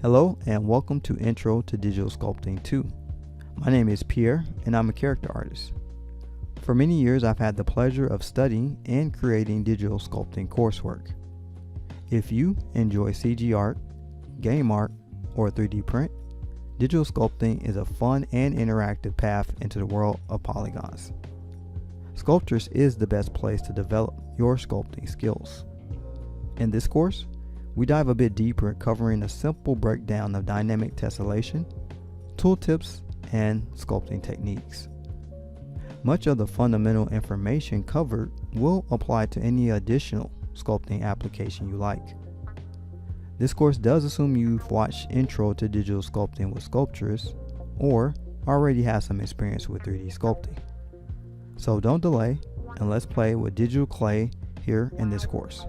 Hello and welcome to Intro to Digital Sculpting 2. My name is Pierre and I'm a character artist. For many years I've had the pleasure of studying and creating digital sculpting coursework. If you enjoy CG art, game art, or 3D print, digital sculpting is a fun and interactive path into the world of polygons. Sculptris is the best place to develop your sculpting skills. In this course, we dive a bit deeper, covering a simple breakdown of dynamic tessellation, tooltips, and sculpting techniques. Much of the fundamental information covered will apply to any additional sculpting application you like. This course does assume you've watched Intro to Digital Sculpting with Sculptris or already have some experience with 3D sculpting. So don't delay and let's play with digital clay here in this course.